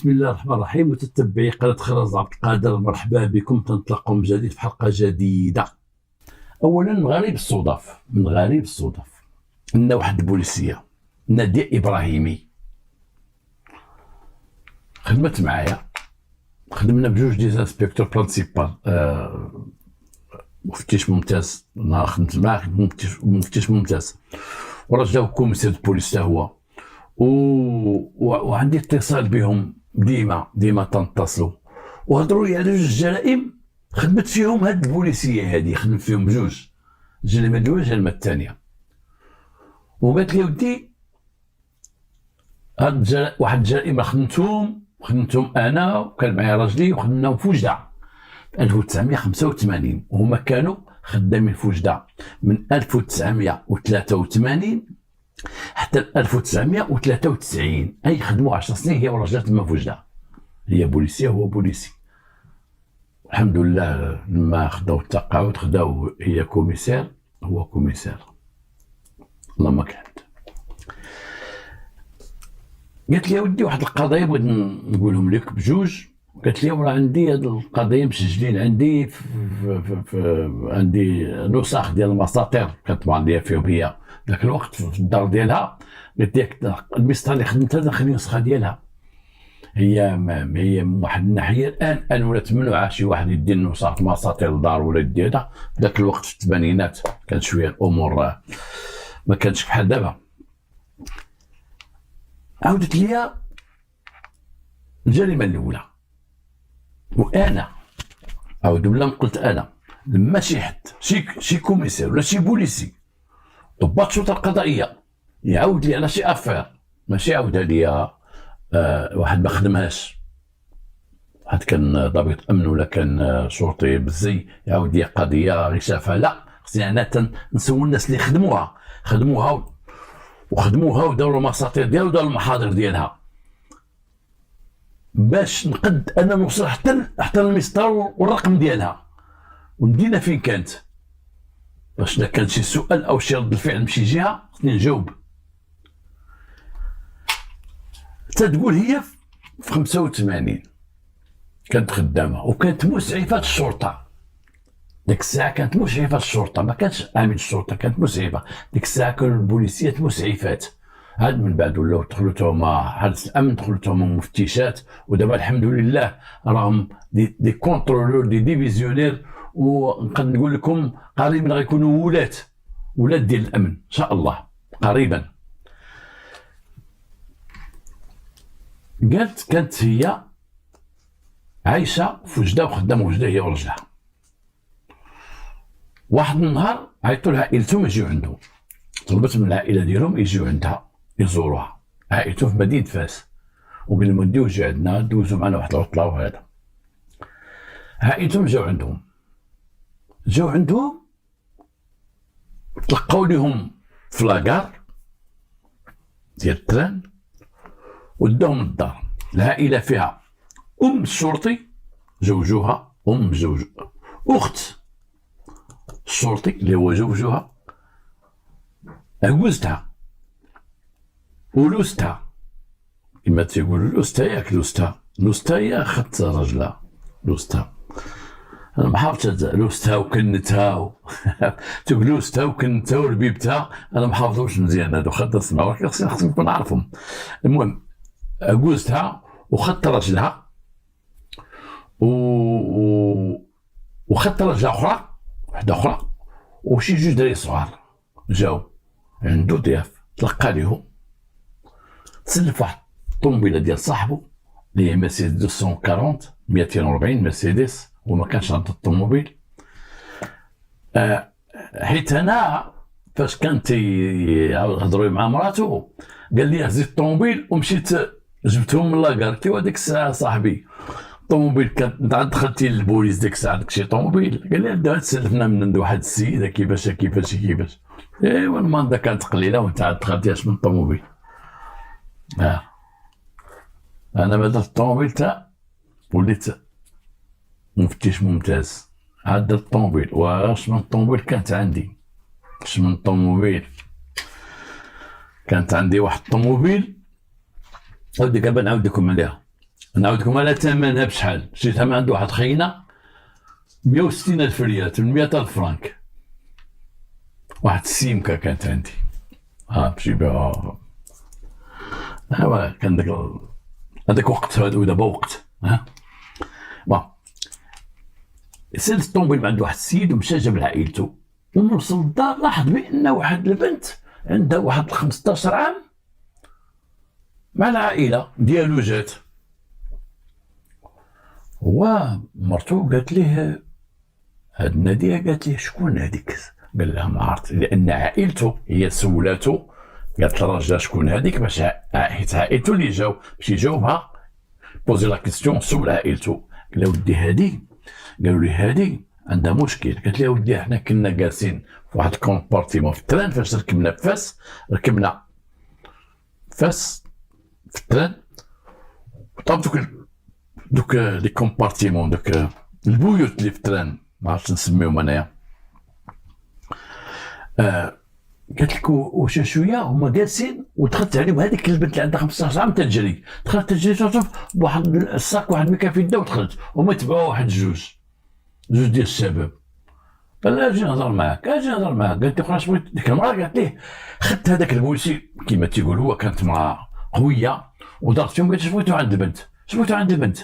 بسم الله الرحمن الرحيم. متتبعي قناة خرز عبد القادر، مرحبا بكم. تنطلقوا من جديد في حلقة جديدة. أولا من غريب الصدف أن واحد البوليسية نادية إبراهيمي خدمت معايا، خدمنا بجوج ديزانسبيكتور برانسيبال، مفتش ممتاز. أنا خدمت معاه مفتش ممتاز، ورجع هو كوميسير بوليس هو، وعندي اتصال بهم ديما تنتصلوا وهضروا لي على جوج جرائم خدمت فيهم هاد البوليسيه هادي، خدمت فيهم بجوج الجريمه الاولى الجريمه الثانيه. وقالت لي ودي هاد واحد الجرائم خدمتهم انا وكان معايا راجلي وخدمناهم في وجده في 1985، وهما كانوا خدامين في وجده من 1983 حتى 1993، اي خدموا 10 سنين هي ورجعت تما في وجده. هي بوليسيه هو بوليسي، الحمد لله. لما خداو التقاعد خداو هي كوميسير هو كوميسير، اللهم كان. قالت لي ودي واحد القضايا بغيت نقولهم لك بجوج. قالت لي راه عندي هاد القضايا مسجلين عندي عندي نسخ ديال المساطير كتبع ليا فيهم هي ذاك الوقت في الدار ديالها. قلت لك المسطره اللي خدمتها داخل النسخه ديالها هي من واحد الناحيه الان ولات ممنوعه شي واحد يدير نسخ مساطير الدار ولا يديرها. ذاك الوقت في الثمانينات كانت شويه الامور ما كانتش بحال دابا. عاودت لي الجريمه الاولى، وانا عاود بلا قلت انا لما شي حد شي كوميسير ولا شي بوليسي ضباط الشرطه القضائيه يعاود لي على شي افير، ماشي عاودها لي واحد ما خدمهاش، واحد كان ضابط امن ولا كان شرطي بالزي يعاود لي قضيه غير شافها، لا خصني انا نسول الناس اللي خدموها وداروا المساطير ديالها وداروا المحاضر ديالها باش نقد انا نوصل حتى المسطر والرقم ديالها وندينا فين كانت، باش اذا كان شي سؤال او شي رد الفعل من شي جهه خصني نجاوب. تتقول هي في 85 كانت خدامه وكانت مسعفه الشرطه. ديك الساعه كانت مسعفه الشرطه، ما كانش امين الشرطه، كانت مسعفه. ديك الساعه كانوا البوليسيات مسعفات، عاد من بعد ولاو دخلتهم حرس الامن، دخلتهم مفتشات، ودابا الحمد لله راهم دي كونترولور دي ديفيزيونير، ونقدر نقول لكم قريبا غيكونوا ولاد ديال الامن ان شاء الله قريبا. قالت كانت هي عايشه في وجده وخدامه وجده هي ورجلها. واحد النهار عيطوا لعائلتهم يجيو عندهم، طلبت من العائله ديالهم يجيو عندها يزوروها. عائلته في مدينه فاس، وقال لهم وديو جي عندنا دوزوا معنا واحد العطله وهذا. عائلتهم جاو عندهم تلقاو لهم في لاكار ديال التران وداهم للدار. العائله فيها ام الشرطي زوجوها، اخت الشرطي اللي هو زوجوها، عجوزتها ولوستها كما تيقولوا لوستها، ياك لوستها هي اخت راجلها لوستها. انا ما حافظتش لوستها وكنتها تقول لوستها وكنتها وربيبتها، انا ما حافظهمش مزيان هادو، خاطر نسمعوا ولكن خصني نكون نعرفهم. المهم عجوزتها وخدت راجلها وخدت راجلها وحده اخرى وشي جوج دراري صغار جاو عنده ضياف، تلقى ليهم تسلف واحد الطوموبيله ديال صاحبو اللي هي مرسيدس 240 مرسيدس، وما كانش عنده الطوموبيل. حيت انا فاش كان تيهضروا مع مراته قال لي هزيت الطوموبيل ومشيت جبتهم من لاكار. قلت له هذيك الساعه صاحبي الطوموبيل كانت دخلتي للبوليس ديك الساعه داك شي طوموبيل. قال لي دابا تسلفنا من عند واحد السيده كيفاش ايوا الماندا كانت قليله وانت عاد دخلتيهاش من الطوموبيل. انا ما درت الطوموبيل تا وليت مفتش ممتاز، عاد درت الطوموبيل. واش من الطوموبيل كانت عندي، كانت عندي واحد الطوموبيل ودي قبل نعاود لكم عليها. نعاود لكم على ثمنها بشحال. شريتها من عند واحد خينا 160,000 ريال، 800,000 فرانك. واحد السيمكه كانت عندي ماشي بها. ايوا كان هذاك وقت ودابا وقت. بون سالت الطوموبيل من عند واحد السيد ومشى جاب عائلته، ونوصل للدار لاحظ بان واحد البنت عندها واحد 15 عام مع العائله ديالو جات. ومرتو قالت ليه هاد الناديه، قالت ليه شكون هذيك؟ قال لها ما عرفت، لان عائلته هي سولاتو، قالت للراجل شكون هذيك، باش حيت عائلته اللي جاو باش يجاوبها بوزي لا كيستيون، سول عائلته. قال له ودي هادي، قالوا لي هادي عندها مشكل. قالت لي ودي حنا كنا جالسين في واحد الكومبارتيمون في التران، فاش ركبنا فاس، ركبنا فاس في التران، طاب دوك لي كومبارتيمون، دوك البيوت اللي في التران، ما عرفتش نسميهم انايا. قالت لك واش شويه هما جالسين، ودخلت عليهم هذيك البنت اللي عندها 15 عام تجري، دخلت تجري تشوف بواحد الصاك، واحد ما كان في يده، ودخلت هما تبعوا واحد جوج ديال الشباب. قال لها اجي نهضر معاك، اجي نهضر معاك. قالت له خلاص بغيت. ديك المراه قالت ليه خدت هذاك البوليسي كيما تيقول هو، كانت مراه قويه، ودارت فيهم قالت شبغيتو عند البنت، شبغيتو عند البنت،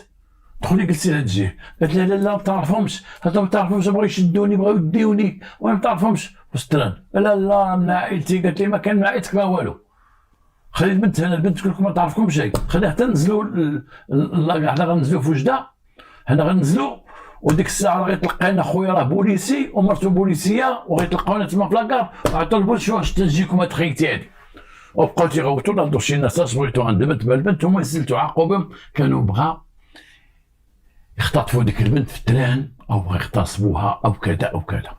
دخلي جلسي لها تجي. قالت لها لا ما تعرفهمش، هذا ما تعرفهمش، بغاو يشدوني، بغاو يديوني، وانا ما تعرفهمش في الستران. قال لها لا من عائلتي. قالت لي ما كان من عائلتك ما والو، خلي البنت هنا، البنت تقول لكم ما تعرفكمش شيء، خليها حتى ننزلوا حنا غنزلوا في وجده، حنا غنزلوا، وديك الساعه غيتلقى خويا راه بوليسي ومرتو بوليسيه، وغيتلقاونا تما في لاكار، وعطوا البوليس واش تجيكم هاد خيتي هادي. وبقاو تيغوتوا ناضوا شي ناس بغيتو عند البنت، هما سلتوا عقوبهم، كانوا بغا يختطفوا ديك البنت في التران، او بغا يغتصبوها او كذا او كذا.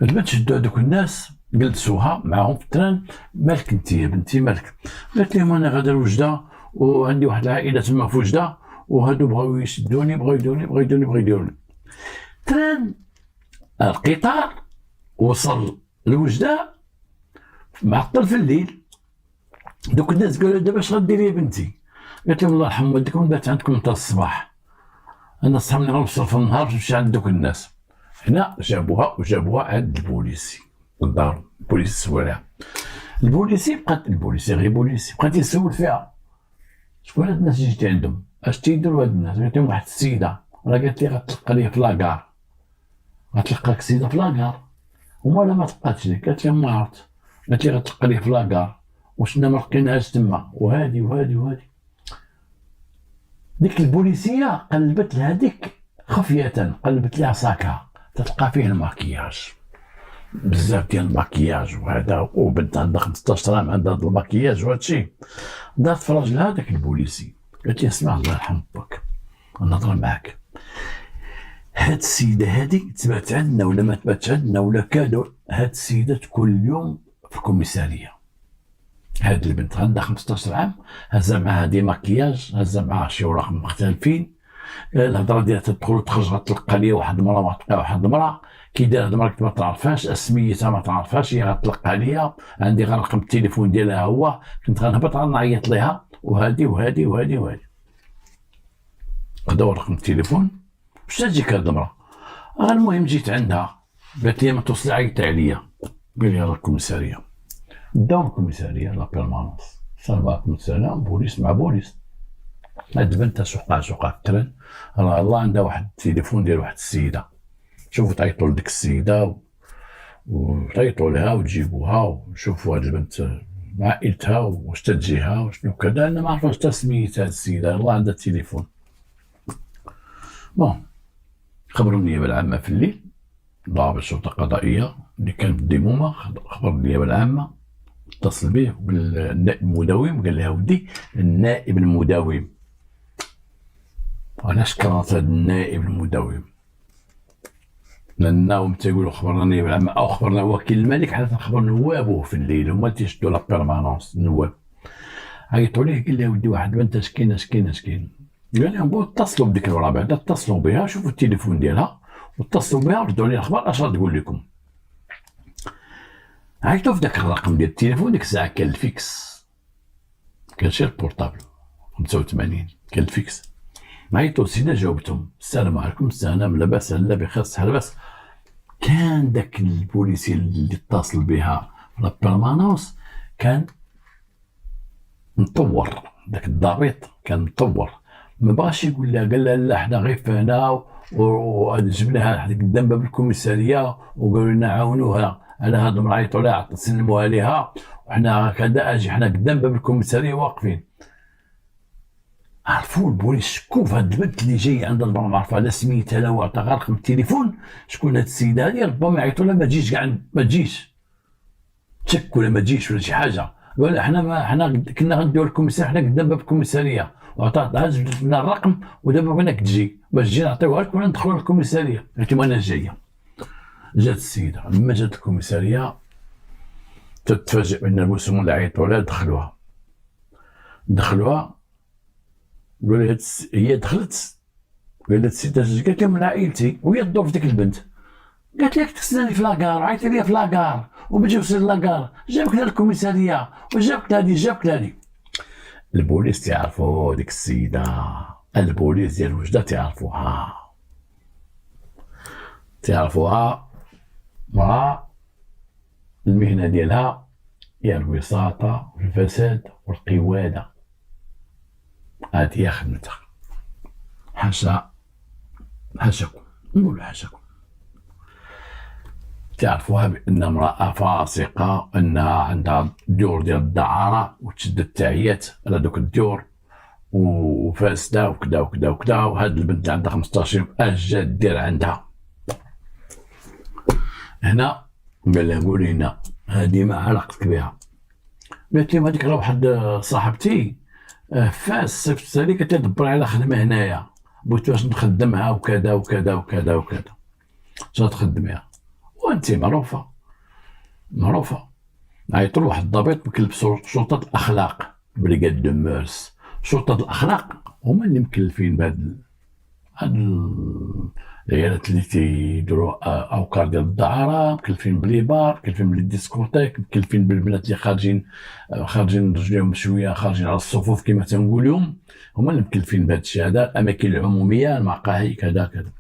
البنت شدوا هذوك الناس جلسوها معاهم في التران. مالك انت يا بنتي مالك؟ قالت لهم انا غادا لوجده، وعندي واحد العائله تما في وجده، وهادو بغاو يشدوني، بغاو يديروني. تران القطار وصل لوجده معطل في الليل. دوك الناس قالوا دابا اش غديري يا بنتي؟ قالت لهم الله يرحم والديكم بات عندكم حتى الصباح، انا صحابني غنوصل في النهار نمشي عند دوك الناس. هنا جابوها عند البوليسي الدار، البوليسي سولها. البوليسي غير بوليسي بقى تيسول فيها شكون هاد الناس اللي جيتي عندهم، اش تيديروا هاد الناس؟ قالت لهم واحد السيده، راه قالت لي غتلقى لي في لاكار، غتلقاك السيده في لاكار. هما لا ما تلقاتش لي. قالت لهم ما عرفت، قالت لي غتلقى لي في لاكار، وشنا ما لقيناهاش تما، وهادي. ديك البوليسيه قلبت لهاديك خفيه، قلبت لها صاكها تلقى فيه الماكياج، بزاف ديال الماكياج وهذا، وبنت عندها 15 عام عندها هذا الماكياج وهادشي. دارت في راجلها داك البوليسي، قالت لي اسمع الله يرحم باك نهضر معاك، هاد السيده هادي تبات عندنا ولا ما تباتش عندنا ولا كادو، هاد السيده كل يوم في الكوميساريه. هاد البنت عندها 15 عام، هزا معاها دي ماكياج، هزا معاها شي وراق مختلفين، الهضره ديالها تدخل وتخرج غتلقى ليا واحد المراه، ما تلقى واحد المراه كي دايره، هاد المراه ما تعرفهاش، سميتها ما تعرفهاش، هي غتلقى ليا، عندي غير رقم التليفون ديالها هو، كنت غنهبط غنعيط ليها، وهادي خداو رقم التليفون. باش تجيك هاد المراه؟ المهم جيت عندها، قالت لي ما توصلي عيطت عليا، قال لي راه الكوميساريه. داو الكوميساريه لا بيرمانونس، صافا كوميساريه بوليس مع بوليس. هاد البنت سوقها في التران، راه الله عندها واحد التليفون ديال واحد السيده، شوفوا تعيطوا لديك السيده وتعيطوا لها وتجيبوها ونشوفوا هاد البنت مع عائلتها واش تجيها وشنو كذا. انا ما عرفتش حتى سميت هاد السيده، الله عندها التليفون. بون خبروا النيابه العامه في الليل، ضابط الشرطه القضائيه اللي كان بالديمومه خبر النيابه العامه، اتصل به بالنائب المداوم، قال لها ودي النائب المداوم. علاش كرهت هذا النائب المداوم؟ لانهم تيقولوا خبرنا النيابه العامه او خبرنا وكيل الملك، حتى نخبر نوابه في الليل، هما تيشدوا لا بيرمانونس النواب. عيطوا ليه قال له ودي واحد بنت شكين، قال لهم اتصلوا بديك الورا بعدا، اتصلوا بها، شوفوا التليفون ديالها واتصلوا بها وردوا لي الاخبار اش غتقول لكم. عيطوا في داك الرقم ديال التليفون، ديك الساعه كان الفيكس، كان شي البورطابل 85 كان الفيكس. عيطوا السيده جاوبتهم السلام عليكم السلام لاباس لا بخير صحه لاباس. كان داك البوليسي اللي اتصل بها في لابيرمانونس كان مطور، داك الضابط كان مطور، ما بغاش يقول لها، قال لها لا حنا غير فهنا وجبناها حدا قدام باب الكوميساريه وقالوا لنا عاونوها على هاد المراه عيطوا لها سلموها ليها وحنا هكذا اجي حنا قدام باب الكوميساريه واقفين. عرفوا البوليس شكوا في هاد البنت اللي جاي عندها المراه ما عرفها لا سميتها لا وعطا غير رقم التليفون، شكون هاد السيده هادي، ربما يعيطوا لها ما تجيش كاع ما تجيش، تشك ولا ما تجيش ولا شي حاجه. قال حنا كنا غنديو الكوميساريه حنا قدام باب الكوميساريه وعطاتها جبت لنا الرقم ودابا بغيناك تجي باش تجي نعطيوها لك ولا ندخلوا للكوميساريه. قلت لهم انا جايه. جات السيده، لما جات الكوميساريه تتفاجئ ان المسلمون اللي عيطوا لها دخلوها قال هي دخلت قالت السيده قالت لهم من عائلتي وهي تدور في ديك البنت، قالت لك تستناني في لاكار عيطي لي في لاكار وما وصل لاكار جابك للكوميساريه وجابك لهادي جابك لهادي. البوليس تعرفوا ديك السيده، البوليس ديال وجده تعرفوها مرأة المهنه ديالها هي الوساطه والفساد والقواده، هذه هي خدمتها. حاشاكم نقول حاشاكم. تعرفوها بان امراه فاسقه، انها عندها ديور ديال الدعاره وتشد التعيات على دوك الديور وفاسده وكذا وكذا وكذا. وهاد البنت اللي عندها 15 يوم اش جات دير عندها هنا؟ قال لها قولي لنا هذه ما علاقتك بها. قالت لهم هذيك راه واحد صاحبتي فاس صيفطتها لي كتدبر على خدمه هنايا، بغيت باش نخدمها وكذا وكذا وكذا وكذا، جات تخدميها وانت معروفه. عيطوا لواحد الضابط مكلف شرطه الاخلاق، بريغاد دو مورس. شرطه الاخلاق هما اللي مكلفين بهاد العيالات اللي تيديروا اوكار ديال الدعاره، مكلفين باليبار، مكلفين بالديسكوتيك، مكلفين بالبنات اللي خارجين رجليهم شويه خارجين على الصفوف كما تنقول لهم، هما اللي مكلفين بهذا الشيء هذا، الاماكن العموميه المقاهي كذا كذا.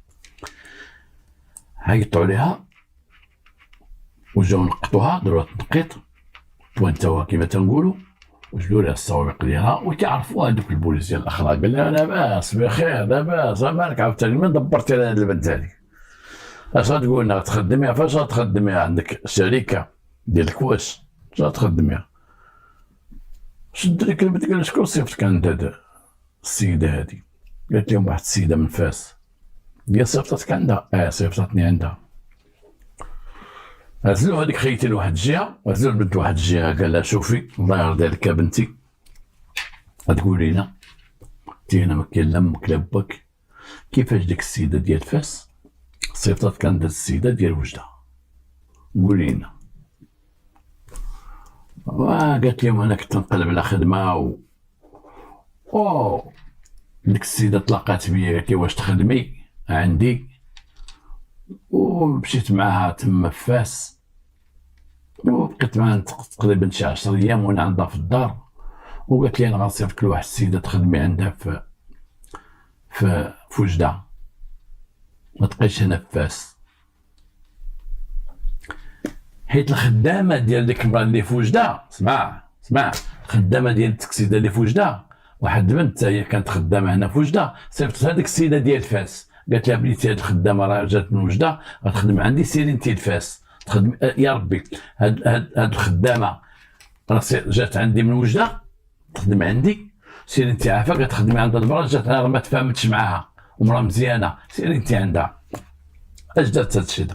عيطوا عليها وجاو نقطوها، داروها تنقيط توانتوها كما تنقولوا وجدوا لها السوابق ديالها وتعرفوا هذوك البوليس ديال الاخلاق. قال لها لاباس بخير لاباس، مالك عاوتاني من دبرتي على هاد البنت هذيك؟ اش غتقول لنا غتخدميها؟ فاش غتخدميها؟ عندك شركه ديالك واش غتخدميها؟ شد لك البنت قال شكون صيفطك عند هاد السيده هادي؟ قالت لهم واحد السيده من فاس. هي صيفطتك عندها؟ صيفطتني عندها. عزلوا هذيك خيتي لواحد الجهه وعزلوا البنت لواحد الجهه. قال لها شوفي الله يرضي عليك يا بنتي، غتقولي لنا انت هنا ما كاين لا امك لا باك، كيفاش ديك السيده ديال فاس صيفطتك عند السيده ديال وجده؟ قولي لنا. قالت لهم انا كنت نقلب على خدمه ديك السيده تلاقات بيا قالت لي واش تخدمي عندي، ومشيت معاها تما في فاس وبقيت معاها تقريبا شي 10 ايام وانا عندها في الدار، وقالت لي انا غنصيفطك لواحد السيده تخدمي عندها في وجده، ما تبقيش هنا في فاس. حيت الخدامه ديال ديك المراه اللي في وجده، اسمع الخدامه ديال التكسيده اللي في وجده، واحد البنت هي كانت خدامه هنا في وجده، صيفطت هذيك السيده ديال فاس قالت لها بنيتي هاد الخدامه راه جات من وجده غتخدم عندي، سيري انت لفاس تخدم. يا ربي هاد الخدامه راه جات عندي من وجده تخدم عندي، سيري انت عافاك غتخدمي عند المراه جات راه ما تفاهمتش معاها ومراه مزيانه، سيري انت عندها. اش درت هاد الشيء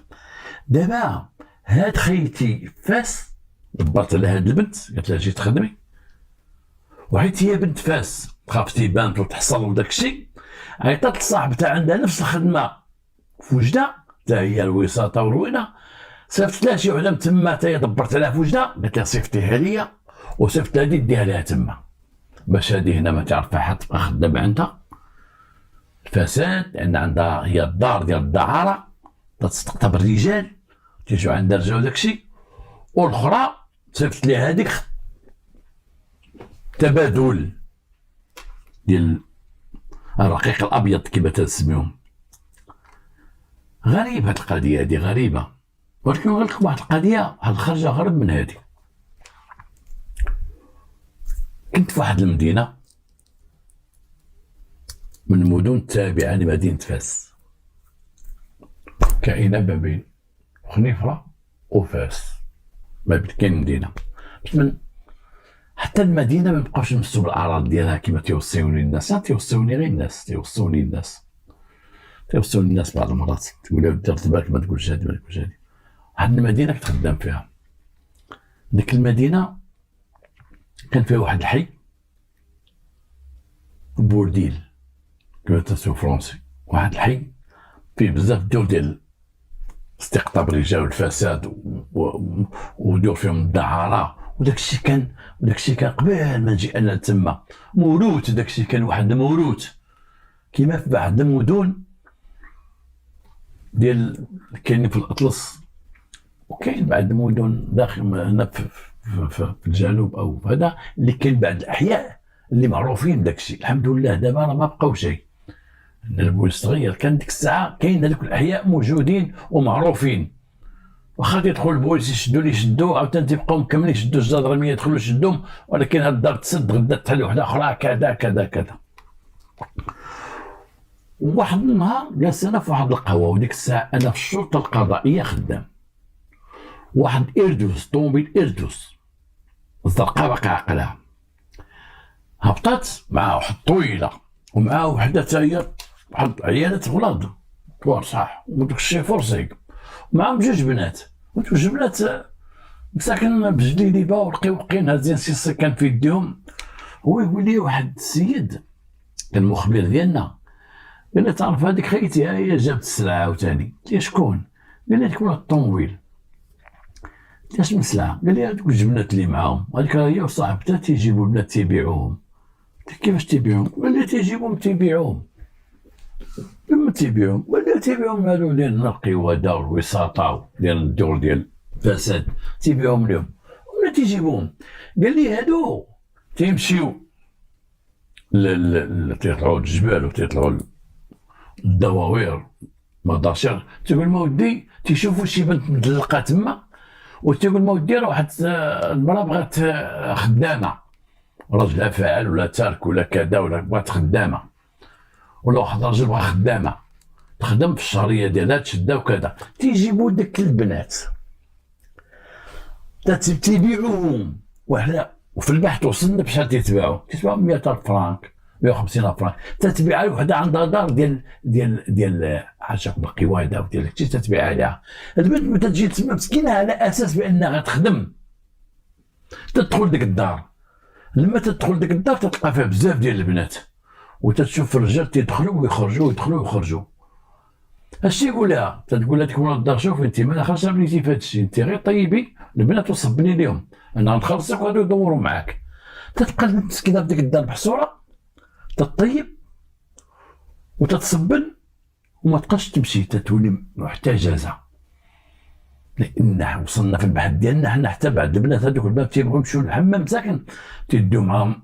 دابا؟ هاد خيتي فاس دبرت على هاد البنت قالت لها جي تخدمي، وحيت هي بنت فاس خافت تيبان وتحصل وداك الشيء، عيطات لصاحبتها عندها نفس الخدمه في وجده حتى هي الوساطه والروينه، صيفطت لها شي وحده من تما حتى هي دبرت عليها في وجده، قالت لها صيفطيها ليا وصيفط هذه ديها لها تما باش هذه هنا ما تعرفها حد تبقى خدامه عندها الفساد، لان عندها هي الدار ديال الدعاره تستقطب الرجال تيجوا عندها رجال وداك الشيء، والاخرى صيفط لها هذيك تبادل ديال الرقيق الابيض كما تسميهم. غريب هاد القضيه هادي غريبه، ولكن نقول لكم واحد القضيه، واحد الخرجه غرب من هادي. كنت في واحد المدينه من المدن التابعه لمدينه فاس، كائنه ما بين خنيفره وفاس، ما بين كاين مدينه من حتى المدينه ما بقاوش يمسوا بالاعراض ديالها كما تيوصيوني الناس. تيوصيوني غير الناس، تيوصيوني الناس بعض المرات تقول لي درت بالك ما تقولش هادي ما تقولش هادي. واحد المدينه كنت خدام فيها، ديك المدينه كان فيها واحد الحي بورديل كما تسمو فرونسي، واحد الحي فيه بزاف ديال استقطاب الرجال والفساد ودور فيهم الدعاره، وداك الشيء كان قبل ما نجي انا تما موروث. داك الشيء كان واحد الموروث كيما في بعض المدن ديال كاينين في الاطلس، وكاين بعض المدن داخل هنا في الجنوب او هذا اللي كاين بعض الاحياء اللي معروفين بداك الشيء. الحمد لله دابا راه ما بقاو شيء، البوليس تغير. كان ديك الساعه كاين هذوك الاحياء موجودين ومعروفين، واخا تيدخل البوليس يشدوا عاوتاني تيبقاو مكملين يشدوا الجدرانيه يدخلوا يشدوهم، ولكن هاد الدار تسد غدا تحل وحده اخرى كذا كذا كذا. واحد النهار جالس انا في واحد القهوه، وديك الساعه انا في الشرطه القضائيه خدام. واحد ايردوس، طوموبيل ايردوس الزرقاء باقي عقلها، هبطات مع واحد طويله ومعاه وحده تا هي واحد عيالات ولاد كبار صح، وداك الشيفور سيق معاهم جوج بنات، ودوك جوج بنات مساكن بجليليبه ورقيقين هازين سيسي كان في يديهم. هو يقول لي واحد السيد كان مخبر ديالنا، قال لي تعرف هذيك خيتي هي جابت السلعه عاوتاني. قلت له شكون؟ قال لي شكون الطوموبيل؟ قلت له شنو السلعه؟ قال لي هذوك الجبنات اللي معاهم، هذيك هي وصاحبتها تيجيبوا البنات تيبيعوهم. قلت له كيفاش تيبيعوهم؟ قال لي تيجيبوهم تيبيعوهم. لما تيبيعوهم قال لي تيبيعوهم هذو ديال القواده والوساطه ديال الدور ديال الفساد تيبيعوهم لهم ولا تيجيبوهم. قال لي هادو تيمشيو تيطلعوا الجبال وتيطلعوا الدواوير مداشر، تيقول ما ودي تيشوفوا شي بنت مدلقه تما، وتيقول ما ودي راه واحد المراه بغات خدامه، راجلها فاعل ولا تارك ولا كذا ولا بغات خدامه، ولا واحد الراجل بغا خدامه تخدم في الشهريه ديالها تشدا وكذا، تيجيبوا داك البنات تيبيعوهم. وحنا وفي البحث وصلنا بشحال تيتباعوا 100,000 فرانك 150,000 فرانك. تتبيع وحده عندها دار ديال حاشاك بالقواده وديال هادشي تتبيع عليها. البنت تجي تما مسكينه على اساس بانها غتخدم، تدخل ديك الدار. لما تدخل ديك الدار تلقى فيها بزاف ديال البنات، وتتشوف الرجال تيدخلوا ويخرجوا يدخلوا ويخرجوا. اش تيقول لها؟ تتقول لها ديك مرات الدار شوفي انت ما خاصها بنيتي في هادشي، انت غير طيبي البنات وصبني لهم، انا غنخلصك وغادي يدوروا معاك. تتبقى البنت مسكينه في ديك الدار محصوره تطيب وتتصبن وما تبقاش تمشي، تتولي محتجزه. لان وصلنا في البحث ديالنا حنا حتى بعد البنات هذوك البنات تيبغيو يمشيو للحمام ساكن تيديو معاهم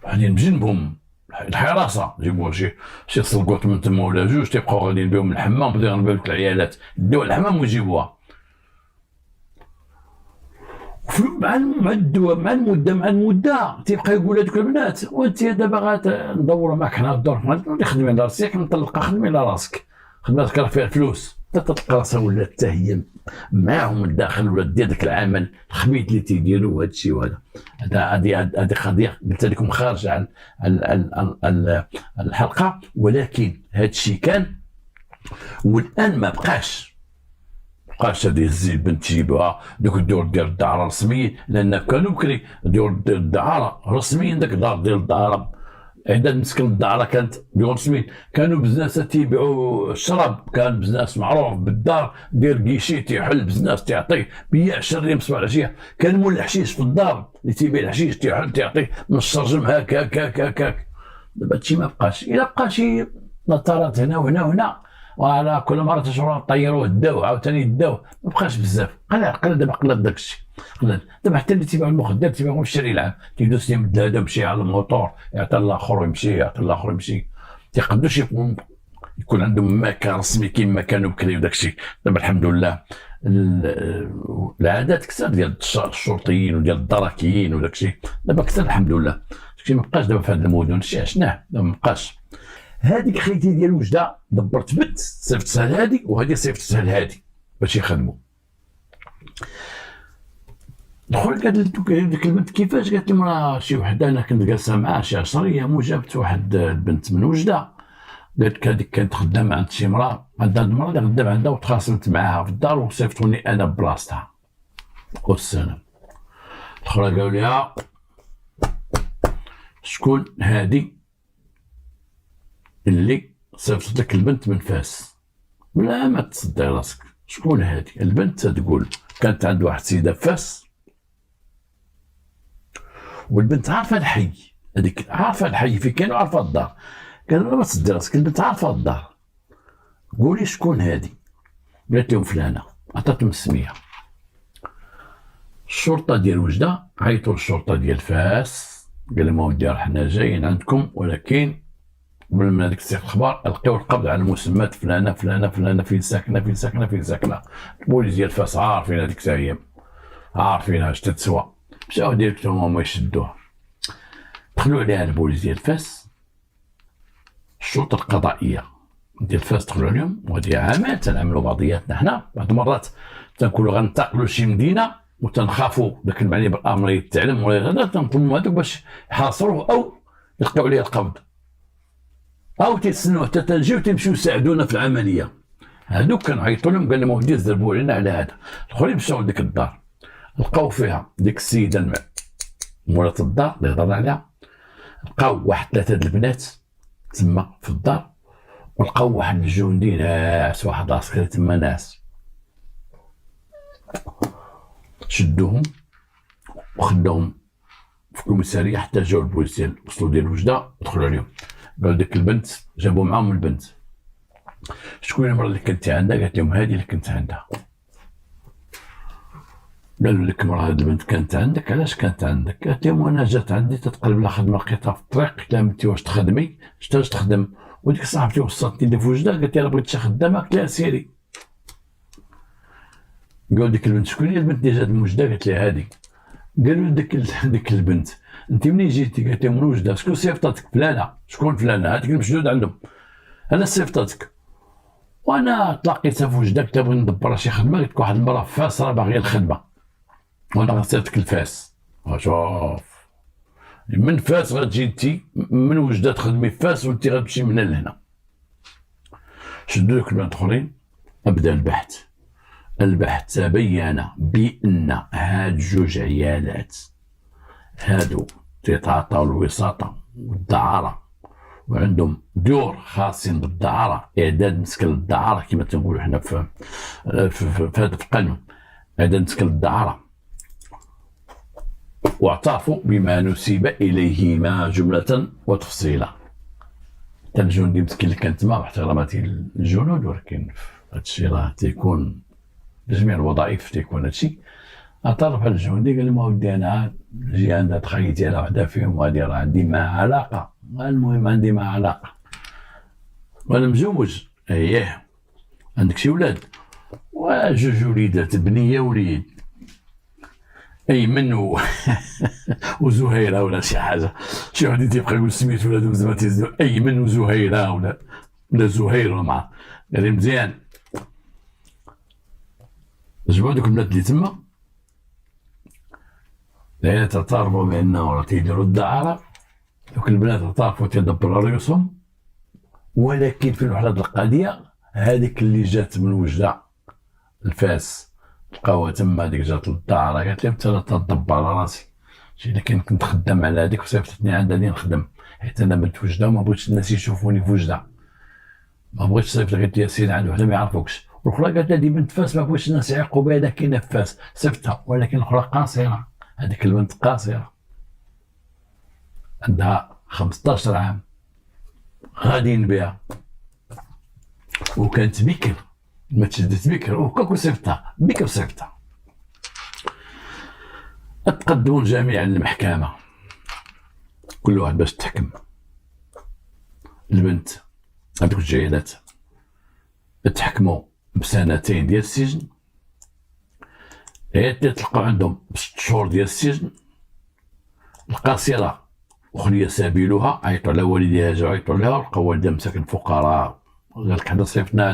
وحدين بجنبهم الحراسه، يجيبوا شي سلقوط من تما ولا جوج تيبقاو غاديين بهم للحمام، بداو يغنبوا لك العيالات يديوها للحمام ويجيبوها. مع المده تيبقى يقول هذوك البنات وانت دابا غندوروا معك حنا الدور، ما خدمي على راسك مطلقه، خدمي على راسك، خدمتك راه فيها الفلوس. تلقى راسها ولات حتى هي معاهم الداخل، ولا دير داك العمل الخبيث اللي تيديروا وهذا الشيء. وهذا هذه قضيه قلت لكم خارجه عن الحلقه، ولكن هذا الشيء كان والان ما بقاش هذه الزي البنت تجيبها دوك الدور ديال الدعاره رسميين، لان كانوا بكري ديور الدعاره رسميين. داك الدار ديال الدعاره عدد مسكن الدعاره كانت ديور رسميين، كانوا بزناس تيبيعوا الشراب، كان بزناس معروف بالدار دير كيشي تيحل بزناس تيعطيه بيع شريم صباح العشيه. كان مول الحشيش في الدار اللي تيبيع الحشيش تيحل تيعطيه من الشرجم هكاك. دابا هادشي ما بقاش، الا بقى شي نطارات هنا وهنا وهنا وعلى كل مره تشعر طيروا داو عاوتاني داو، ما بقاش بزاف، قلال دابا قلال داكشي قلال. دابا حتى اللي تيبيع المخدر تيبيعهم في الشارع العام، تيدوز يمد هذا يمشي على الموطور يعطي الاخر ويمشي، يعطي الاخر ويمشي، تيقدوش يكون عندهم مكان رسمي كيما كانوا بكري وداكشي. دابا الحمد لله العادات كثر ديال الشرطيين وديال الدركيين وداكشي، دابا كثر الحمد لله. داكشي ما بقاش دابا في هذه المدن، شي عشناه دابا ما بقاش. هذيك خيتي ديال وجده دبرت بنت صيفطتها لهادي وهذه صيفطتها لهادي باش يخدموا. دخل قالت ديك البنت كيفاش، قالت لي مرا شي وحده انا كنت جالسه معاه شي 10 ايام وجابت واحد البنت من وجده، قالت هذيك كانت خدامه عند شي مرا، عندها المرا اللي خدام عندها وتخاصمت معاها في الدار وصيفطوني انا بلاصتها. والسلام. الاخرى قالوا لها شكون هادي اللي صيفطت لك البنت من فاس؟ لا ما تصدي راسك، شكون هادي البنت؟ تقول كانت عند واحد السيده فاس والبنت عارفه الحي، هذيك عارفه الحي في كاين وعارفه الدار. قالوا لا ما تصدي راسك، البنت عارفه الدار، قولي شكون هادي؟ قالت لهم فلانه، عطاتهم السميه. الشرطه ديال وجده عيطوا للشرطه ديال فاس، قال لهم اودي حنا جايين عندكم ولكن قبل من هذيك السياق الاخبار القيو القبض على مسمات فلانه فلانه فلانه فين ساكنه فين ساكنه فين ساكنه. البوليس ديال فاس عارفين هذيك الساعه، عارفين اش تتسوى، مشاو ديريكتومون هما يشدوها. دخلوا عليها البوليس ديال فاس، الشرطه القضائيه ديال فاس دخلوا عليهم، وهذه عامات تنعملوا بعضياتنا حنا بعض المرات تنكونوا غننتقلوا لشي مدينه وتنخافوا داك المعني بالامر يتعلم ولا غدا، تنقولوا هذوك باش يحاصروه او يلقاو عليه القبض او تيستنوا حتى تنجيو تيمشيو يساعدونا في العمليه. هذوك كانوا عيطوا لهم قال لهم ودي زربوا علينا على هذا. الاخرين مشاو لديك الدار لقاو فيها ديك السيده مولات الدار اللي هضرنا عليها، لقاو واحد 3 د البنات تما في الدار، ولقاو واحد الجندي ناعس، واحد عسكري تما ناعس. شدوهم وخدوهم في الكوميساريه حتى جاو البوليس ديال وصلوا ديال وجده ودخلوا عليهم. قالوا ديك البنت جابوا معاهم البنت، شكون المراه اللي كنتي عندها؟ قالت لهم هذه اللي كنت عندها. قالوا لك المراه هذه البنت كانت عندك، علاش كانت عندك؟ قالت لهم انا جات عندي تتقلب لها خدمه لقيتها في الطريق، قلت لها انت واش تخدمي؟ اش تخدم؟ وديك صاحبتي وصلتني اللي في وجده، قالت لي انا بغيت شي خدامه، قلت لها سيري. قالوا ديك البنت شكون هي البنت اللي جات من وجده؟ قالت لي هذه. قالوا ديك البنت انت منين جيتي؟ قالت لهم من وجده. شكون صيفطتك؟ فلانه. شكون فلانه؟ هذيك المشدود عندهم، انا صيفطتك وانا تلاقيتها في وجده، قلت بغيت ندبر شي خدمه، قلت لك واحد المراه في فاس راه باغيه الخدمه وانا غنصيفطك لفاس. شوف من فاس غتجي انت من وجده تخدمي في فاس وانت غتمشي من هنا لهنا. شدوا لك البنات الاخرين، ابدا البحث تبين بان هاد 2 عيالات هادو تيتعاطاو الوساطه والدعاره وعندهم دور خاصين بالدعاره، اعداد مسكن الدعاره كما تنقولوا حنا في هذا القانون، اعداد مسكن الدعاره، واعترفوا بما نسب اليهما جمله وتفصيلا. حتى الجندي مسكين اللي كان تما باحتراماتي للجنود، ولكن هادشي راه تيكون بجميع الوظائف تيكون هادشي. اعترف الجندي قال لي ما ودي انا نجي عند هاد خيتي انا وحده فيهم وهادي راه عندي معها علاقه، المهم عندي معها علاقه وانا مزوج. اييه عندك شي ولاد؟ و2 وليدات، بنيه وليد، ايمن وزهيره ولا شي حاجه، شي واحد تيبقى يقول سميت ولادهم زعما تيزيدوا ايمن وزهيره ولا زهير ولا مع. قال لي مزيان. جبعوا دوك البنات اللي تما، العيالات اعترفوا بانه راه تيديروا الدعاره، دوك البنات اعترفوا تيدبروا ريوسهم، ولكن في وحده القضيه هذيك اللي جات من وجده الفاس لقاوها تما، هذيك جات للدعاره قالت لهم انا تدبر على راسي، لكن كنت خدام على هذيك وصيفطتني عندها اللي نخدم، حيت انا بنت وجده وما بغيتش الناس يشوفوني في وجده، ما بغيتش صيفط. قالت لي سيدي عند وحده ما يعرفوكش. والاخرى قالت لي هذه بنت فاس ما بغيتش الناس يعيقوا بها، كاينه في فاس صيفطها، ولكن الاخرى قاصره، هذيك البنت قاصره عندها 15 عام غاديين بها. وكانت بكر، ما تشدت بكر وكاكو صيفطها بكر صيفطها. تقدموا جميعا للمحكمة كل واحد باش تحكم. البنت هذوك الجيلات تحكموا بسنتين ديال السجن، هي تلقاو عندهم 6 شهور ديال السجن. القاصرة وخلية سبيلها عيطوا على والديها، جاو عيطوا لها ولقاو والدها مساكن فقراء، قال لك حنا صيفطناها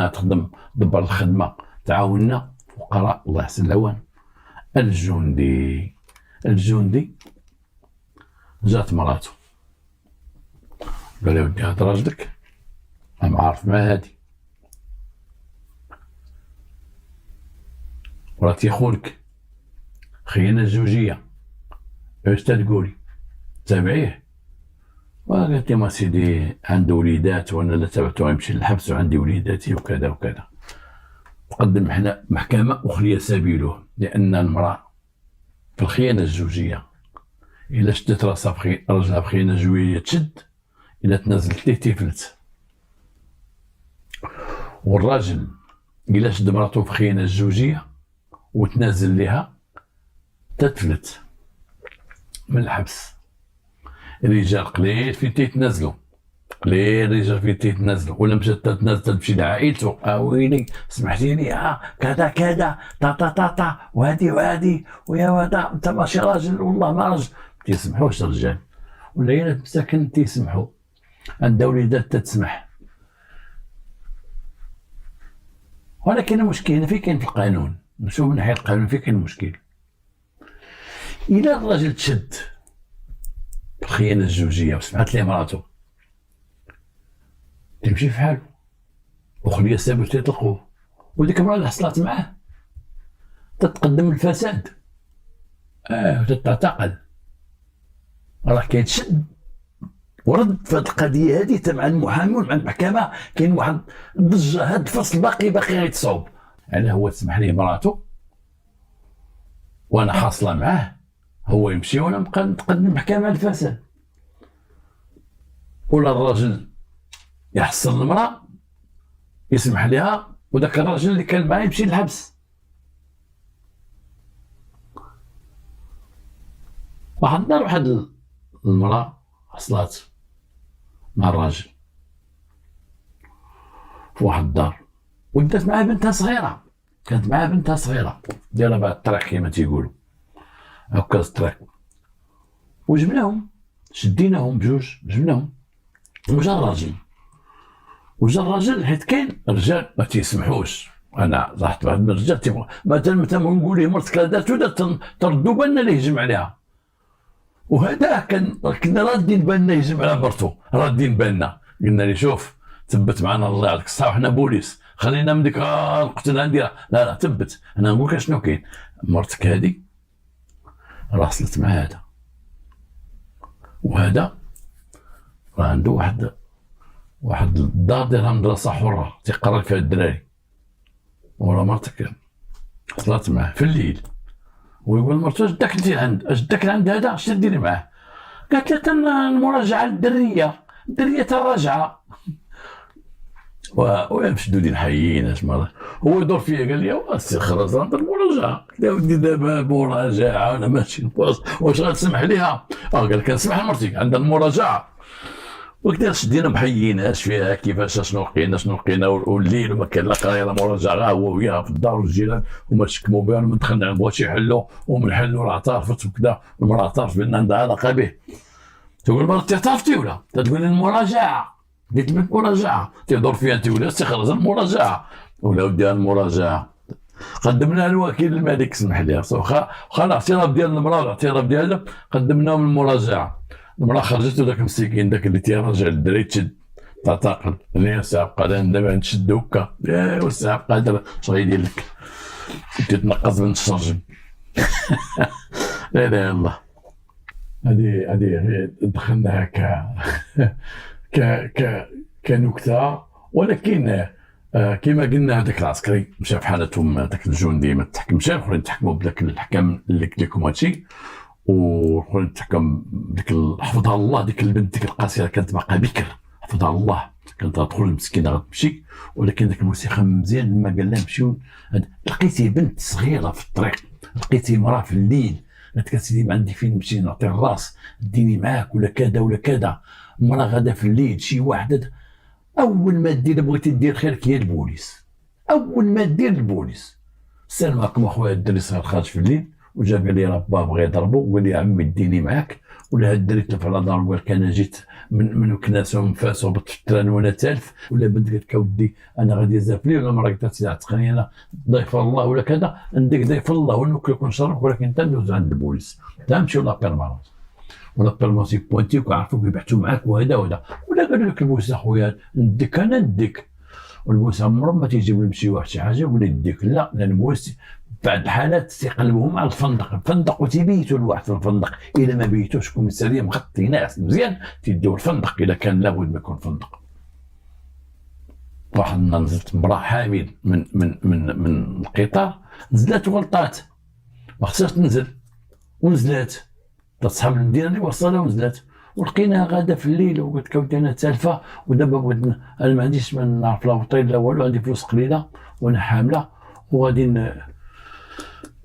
تخدم دبر الخدمة تعاوننا فقراء الله يحسن العوان. الجندي جات مراته قال له ودي هاد راجلك انا عارف مع هادي وراتي خونك خيانة الزوجية، اش تقولي تابعيه؟ وقالت لي ما سيدي عنده وليدات وانا لا تبعته يمشي للحبس وعندي وليداتي وكذا وكذا. تقدم حنا محكمة وخلي سبيله، لأن المرأة في الخيانة الزوجية إلا شدت راسها رجلها في خيانة زوجية تشد، إلا تنازلت ليه تفلت. والراجل إلا شد مراته في خيانة الزوجية وتنازل لها تتفلت من الحبس. الرجال قليل فين تيتنازلوا، قليل الرجال فين تيتنازلوا، ولا مشات تتنازل تمشي لعائلته ويلي سمحتي لي كذا كذا طا وهادي ويا هذا انت ماشي راجل والله ما راجل، تيسمحوش الرجال ولا هي مساكن تيسمحوا. عندها وليدات تتسمح. ولكن المشكل هنا فين كاين في القانون، نشوف من ناحية القانون فين كاين المشكل. إلا الراجل تشد الخيانة الزوجية وسمحت ليه مراته تمشي في حاله وخليه سابق تيطلقوه، وديك المرأة اللي حصلت معاه تتقدم الفساد وتتعتقل. راه كاين شد ورد في هذه القضية هذه مع المحامي ومع المحكمة، كاين واحد الضجة. هاد الفصل باقي غيتصاوب على هو تسمح ليه مراته وانا حاصلة معاه، هو يمشي وانا نبقى نتقدم المحكمة على الفساد، ولا الراجل يحصل المرأة يسمح لها وذاك الراجل اللي كان معاه يمشي للحبس. واحد النهار واحد المرأة حصلات مع الراجل في واحد الدار ودات معاه بنتها صغيرة، كانت معاه بنتها صغيرة دايرة بعد الطريق كيما تيقولوا عكاز الطريق، وجبناهم شديناهم بجوج جبناهم وجا الراجل حيت كاين رجال ما تيسمحوش. انا رحت واحد من الرجال مثلا نقول ليه مرتك لا دارت تردوا بالنا اللي يهجم عليها، وهذا كنا رادين بالنا يهجم على مرتو، رادين بالنا قلنا لي شوف ثبت معنا الله يعطيك الصحه وحنا بوليس خلينا من ديك نقتل نديرها، لا ثبت. انا نقول لك شنو كاين، مرتك هذه راه صلت مع هذا وهذا راه عنده واحد الدار ديالها مدرسه حره تيقرا فيها الدراري، وراه مرتك صلات معاه في الليل، ويقول مرتو جدك انت جدك عند هذا اش تديري معاه؟ قالت له المراجعه للدريه الراجعه ومشدودين حيين اش مرة. هو يدور فيا قال لي واسي خلاص عند المراجعه، قلت له ودي دابا مراجعه وانا ماشي البوست واش غتسمح ليها؟ قال لك نسمح لمرتي عندها المراجعه، وقلت له شدينا محيين اش فيها كيفاش شنو لقينا والليل وما كان لا قرايه لا مراجعه، هو وياها في الدار والجيران وما تشكموا بها وما دخلنا بغاو يحلوا ومن حلوا راه اعترفت وكذا، المراه اعترفت بان عندها علاقه به. تقول مرتي اعترفتي ولا؟ تقول لي المراجعه، قلت لك المراجعه تيدور فيها انت ولا خلاص المراجعه ولا وديها المراجعه. قدمنا الوكيل الملك سمح لي واخا الاعتراف ديال المراه والاعتراف ديالها قدمناهم المراجعه. المراه خرجت وداك المسكين داك اللي تيراجع الدري تشد تعتقل اللي الساعه قادر دابا نشد هكا والساعه قادر اش غيدير لك تتنقص من الشرجم. لا اله الا الله. هذه دخلناها كنكته، ولكن كما قلنا هذاك العسكري مشى في حالتهم، هذاك الجندي ما تحكمش، الاخرين تحكموا بداك الحكم اللي قلت لكم هادشي، والاخرين تحكم بديك حفظها الله. ديك البنت ديك القاسيه كانت باقا بكر حفظها الله، كانت غتدخل المسكينه غتمشي، ولكن داك الموسيقى مزيان لما قال لها نمشيو. لقيتي بنت صغيره في الطريق، لقيتي مراه في الليل قالت لك سيدي ما عندي فين نمشي نعطي الراس، ديني معاك ولا كذا ولا كذا. مراه غادا في الليل شي واحد، اول ما دير بغيتي دير خيرك هي البوليس، اول ما دير البوليس. السلام عليكم اخويا الدري صغير خارج في الليل وجا قال لي راه باه بغى يضربو، وقال لي يا عمي ديني معاك ولا هاد الدري تلف على دار، قال لك انا جيت من كناس ومن فاس وهبطت في التران وانا تالف، ولا بنت قالت لك اودي انا غادي زافلي، ولا مرا قالت لها تعتقني انا ضيف الله ولا كذا، نديك ضيف الله ونوكلك ونشربك، ولكن انت ندوز عند البوليس نمشيو لا بيرمانونس ولا بيرمانونس يبوانتيك ويعرفوك يبحثوا معاك وهذا وهذا، ولا قالوا لك البوليس اخويا نديك انا نديك، والبوليس عمره ما تيجيب لهم شي واحد شي حاجه ولا يديك، لا لان البوليس بعض الحالات تيقلبوهم على الفندق وتيبيتوا الواحد في الفندق، الا ما بيتوش كوميساريه مغطي ناس مزيان تيديو الفندق الا كان لابد ما يكون فندق. واحد النهار نزلت مراه حامل من القطار، نزلت وغلطات ما خصهاش تنزل ونزلت، صحاب المدينه اللي وصلها ونزلت، ولقيناها غاده في الليل وقلت لك اودي انا تالفه ودابا بغيت انا ما عنديش ما نعرف لا وطيل لا والو، عندي فلوس قليله وانا حامله وغادي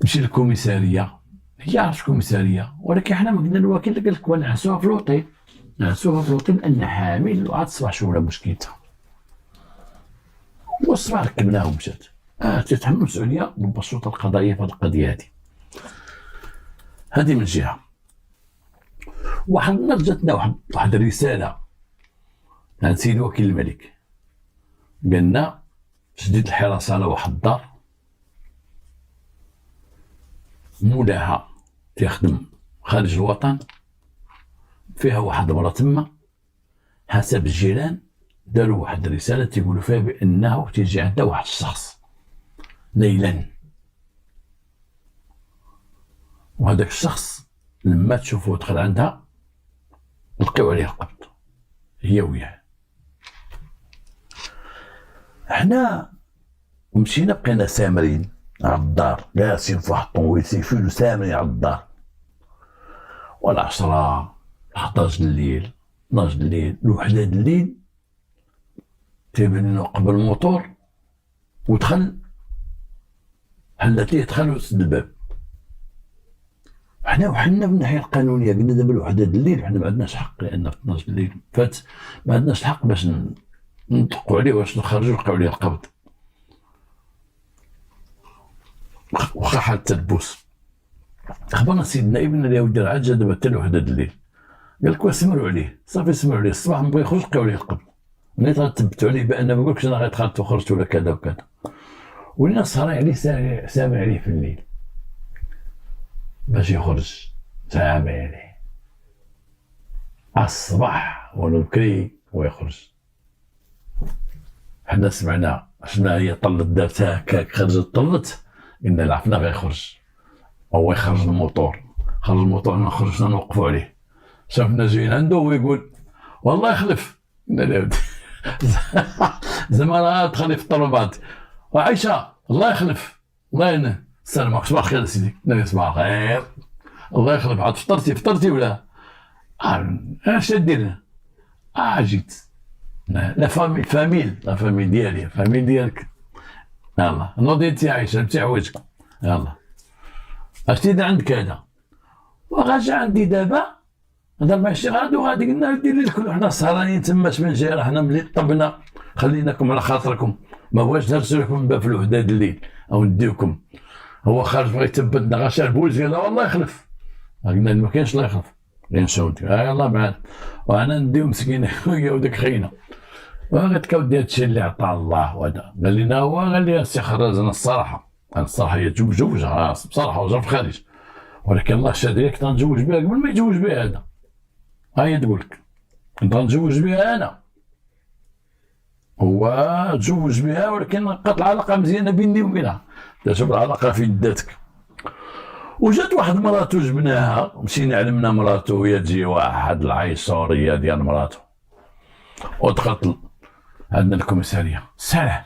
نمشي للكوميساريه. هي عرفت الكوميساريه، ولكن حنا ما قلنا للوكيل قال لك ونعسوها في لوطيل، نعسوها في لوطيل لان حامل وعاد الصباح شو ولا مشكلتها، والصباح ركبناها ومشات. تتحمل المسؤوليه بالسلطه القضائيه في هذه القضيه هذه من جهه. واحد النهار جاتنا واحد الرساله عند سيد وكيل الملك، قالنا شديد الحراسه على واحد الدار مولاها تيخدم خارج الوطن، فيها واحد المراه تما، حسب الجيران داروا واحد الرساله تيقولوا فيها بانه تيجي عندها واحد الشخص ليلا، وهذاك الشخص لما تشوفوه دخل عندها لقيو عليه القبض هي وياه. حنا مشينا بقينا سامرين على الدار، جالسين في واحد الطوموبيل سيفون سامرين على الدار، ولا 10 11 الليل 12 الليل الوحدة الليل تيبان لنا قبل الموتور ودخل حلات ليه دخل وسد الباب. حنا وحنا من الناحيه القانونيه قلنا دابا الوحده الليل حنا ما عندناش حق، لان في 12 الليل فات ما عندناش الحق باش ندقوا عليه واش نخرجوا نلقاو عليه القبض، واخا حال التلبوس. خبرنا سيد النائب قلنا له يا ودي راه عاد جا دابا حتى الوحده الليل، قال لك سمروا عليه صافي سمروا عليه، الصباح نبغي يخرج لقاو عليه القبض، ملي غتثبتوا عليه بان ما نقولكش انا غير دخلت وخرجت ولا كذا وكذا، ولينا سهرين عليه سامر عليه في الليل باش يخرج، سامر عليه الصباح ولا بكري ويخرج. حنا سمعنا شنا هي طلت دارتها هكاك خرجت طلت، قلنا لا عرفنا غيخرج، هو يخرج الموتور، خرج الموتور نخرجنا نوقفوا عليه، شافنا جايين عنده ويقول والله يخلف، قلنا له زعما راه دخل في الطلبات وعيشه الله يخلف الله ينه السلام عليكم صباح الخير سيدي، قلنا له صباح الخير الله يخلف، عاد فطرتي ولا اش دير؟ جيت لا فاميل ديالي فاميل ديالك، يلا نوضي انت عايشه انت عواجك، يلا اش تدير عندك هذا؟ وغاجي عندي دابا هذا ماشي غادي قلنا دير لي الكل، حنا سهرانين تما من جهه، حنا ملي طبنا خليناكم على خاطركم، ما بغاش نرسل لكم من باب في الوحده الليل او نديوكم، هو خارج بغى يثبتنا غاشا البوليس قال والله يخلف، قلنا ما كاينش الله يخلف، غير نشاودك يلاه معانا وانا نديو مسكين خويا وداك خينا، وغيت كاودي هادشي اللي عطاه الله، وهذا قال لنا هو قال لي السي خراز انا الصراحه هي تزوج راس بصراحه وجا في الخارج، ولكن الله شاد ليك تنتزوج بها قبل ما يتزوج بها هذا، هي تقول لك كنت غنتزوج بها انا، هو تزوج بها ولكن بقات العلاقه مزيانه بيني وبينها، تشوف العلاقه في يداتك. وجات واحد مراتو جبناها مشينا علمنا مراتو هي تجي واحد العيصوريه ديال مراتو، ودخلت عندنا الكوميساريه سلام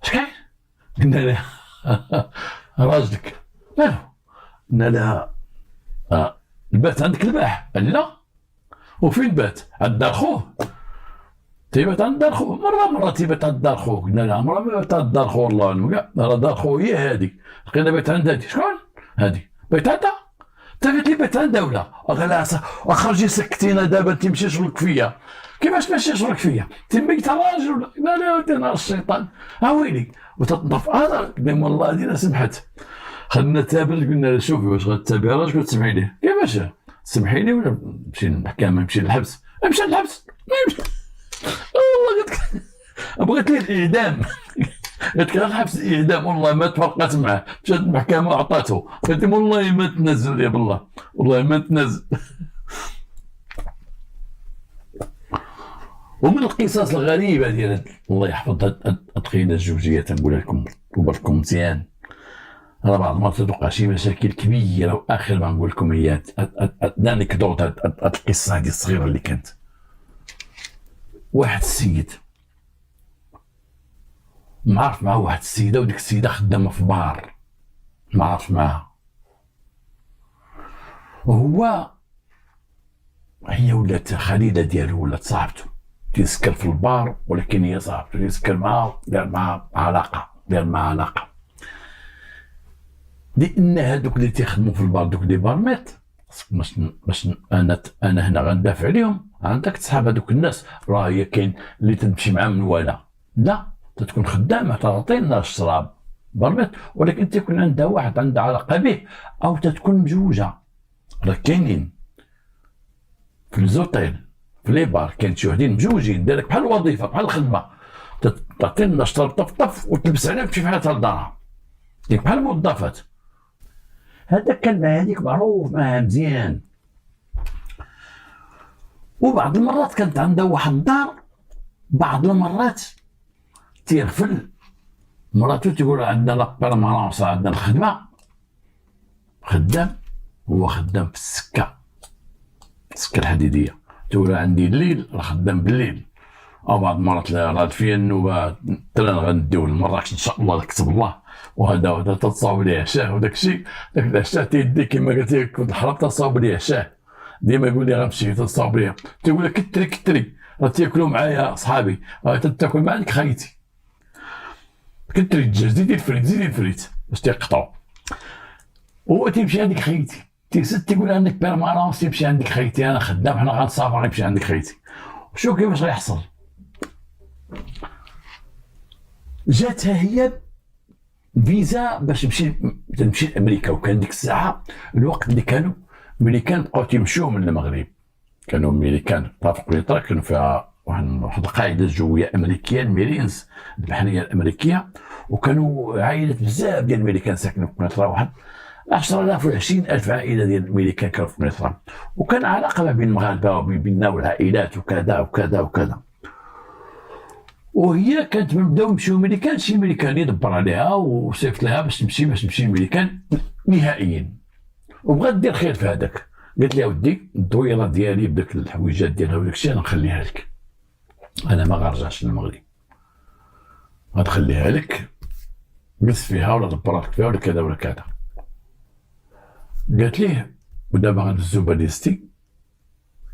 اش كاين؟ قلنا لها راجلك مالو؟ قلنا لها البات عندك الباح؟ قال لا، وفين بات؟ عند دار خوه، تيبات عند دار خو مرة تيبات عند دار خو، قلنا لها مرة ما بات عند دار خو والله راه دار خو هي هادي، لقينا بيت عند هادي. شكون هادي؟ بيت عندها. انت قلت لي بيت عندها ولا؟ قال لها خرجي سكتينا دابا تمشي شغلك فيا. كيفاش ماشي شغلك فيا؟ تميت راجل ولا؟ قلنا لها ودي نهار الشيطان ها ويلي وتتنظف. قلنا والله دينا سمحت. خدنا التابع قلنا لها شوفي واش غتتابعي راجلك وتسمحي ليه. كيفاش؟ تسمحي لي ولا نمشي للمحكمة نمشي للحبس؟ نمشي للحبس. والله قلت بغيت ليه الاعدام. قلت لك الحبس الاعدام والله ما تفرقت معاه. مشات المحكمه وعطاته. قلت لهم والله ما تنزل يا بالله والله ما تنزل. ومن القصص الغريبه ديال الله يحفظ هاد القيده الزوجيه تنقولها لكم وبركم مزيان. راه بعض المرات توقع شي مشاكل كبيره واخر ما نقول لكم هي الانكدوت. هاد القصه هذه الصغيره اللي كانت واحد السيد معرف مع واحد السيده، وديك السيده خدامه في بار معرف معها، وهو هي ولات خليله ديالو ولات صاحبته، تيسكر في البار ولكن هي صاحبته، تيسكر معها دار معها علاقه لان هادوك اللي تيخدموا في البار دوك لي بارميت باش انا هنا غندافع عليهم. عندك تصحاب هذوك الناس راه هي كاين اللي تمشي معاهم من لا تتكون خدامه تعطي الناس الشراب برمت، ولكن تكون عندها واحد عندها علاقه به او تتكون مزوجه. راه كاينين في الزوطيل في لي بار كاين شي وحدين مزوجين دايرك بحال الوظيفه بحال الخدمه، تعطي الناس طف وتلبس عليها وتمشي بحالها لدارها بحال الموظفات. هذا كان مع هذيك معروف معها مزيان. وبعض المرات كانت عندها واحد الدار، بعض المرات تيغفل مراتو تقول عندنا لا بيرمانونس عندنا الخدمه خدام، هو خدام في السكه الحديديه، تقول عندي الليل راه خدام بالليل. او بعض المرات راه فيا النوبه ترى غنديو لمراكش ان شاء الله كتب الله، وهذا تتصاوب ليه عشاه وداك الشيء داك العشاه تيدي كما قلت لك كنت الحرب تصاوب ليه عشاه. ديما يقول لي غنمشي تتصاوب ليه، تيقول لك كتري راه تاكلوا معايا صحابي، تاكل معاك خايتي كتري الدجاج زيدي الفريت باش تيقطعوا. هو تيمشي عندك خيتي تيسد تيقول عندك بيرمانونس، تيمشي عندك خيتي انا خدام حنا غنسافر غيمشي عندك خيتي. وشوف كيفاش غيحصل. جاتها هي فيزا باش تمشي لامريكا، وكان ديك الساعه الوقت اللي كانوا الميريكان بقاو تيمشيو من المغرب، كانوا الميريكان طافقوا ليطرا كانوا فيها واحد القاعده الجويه امريكيه الميرينز البحريه الامريكيه، وكانوا عائلات بزاف ديال الميريكان ساكنين في قنيطره، واحد 10,000 و 20,000 عائله ديال الميريكان كانوا في قنيطره، وكان علاقه ما بين المغاربه وبيننا والعائلات وكذا وكذا وكذا. وهي كانت من بداو يمشيو الميريكان، شي ميريكان يدبر عليها وصيفط لها باش تمشي الميريكان نهائيا، وبغات دير خير في هذاك. قالت لي ودي الدويره ديالي بداك الحويجات ديالها وداك الشيء انا نخليها لك، انا ما غنرجعش للمغرب، غنخليها لك جلس فيها ولا دبرت فيها ولا كذا ولا كذا. قالت ليه ودابا غندزو باليستي،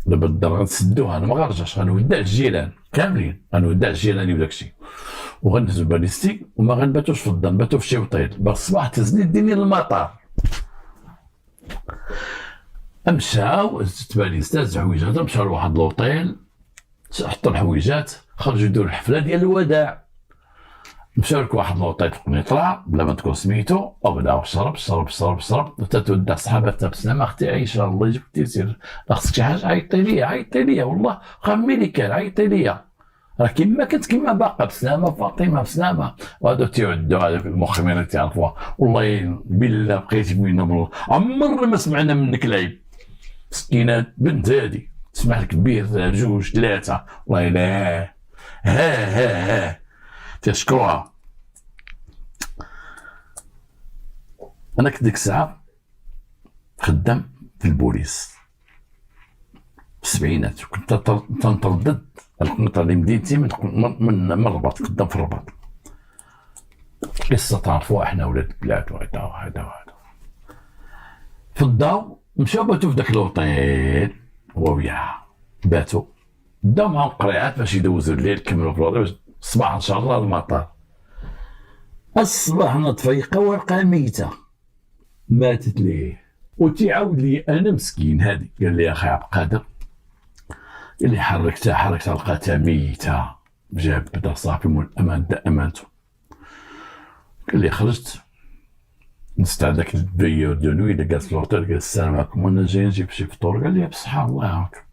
دابا الدار غنسدوها انا ما غنرجعش، غنودع الجيران كاملين، غنودع الجيراني وداك الشيء، وغندزو باليستي وما غنباتوش في الدار، نباتو في شي وطيل، باغ الصباح تهزني ديني للمطار. مشاو زدت باليستا زاد حويجات، مشاو لواحد لوطيل حطوا الحويجات، خرجوا يديروا الحفله ديال الوداع. مشاو لك واحد لوطيل في قنيطره بلا ما تكون سميتو، وبداو شرب وتتودع صحاباتها بسلامه. اختي عايشه الله يجيك تيسير خاصك شي حاجه عيطي ليا والله خا ميريكان عيطي ليا، راه كيما كنت كيما باقا بسلامه فاطمه بسلامه. وهادو تيعدوا هذوك المخمين اللي تعرفوها، والله بالله بقيتي بينا بالله عمرنا ما سمعنا منك العيب. مسكينه بنت هادي تسمح لك بير جوج ثلاثه والله لا ها تشكرها. انا كنت ديك الساعه خدام في البوليس في السبعينات، وكنت تنتردد القنيطره لمدينتي من الرباط، خدام في الرباط. قصه تعرفوها احنا ولاد البلاد وهذا في الضو. مشاو باتوا في داك الوطيل هو وياها، باتوا داو معاهم قريعات باش يدوزوا الليل، كملوا في الوضع. الصباح ان شاء الله المطار. الصباح نض فيقه ولقاها ميته، ماتت ليه. وتيعاود لي انا مسكين هادي، قال لي يا اخي عبد القادر، قال لي حركتها لقاتها ميته، جاب بدا صافي مول الامان دا امانته. قال لي خرجت نست على داك البيو دونوي اللي جالس في الوطير، قال السلام عليكم وانا جاي نجيب شي فطور. قال لي بصحة الله يعاونك،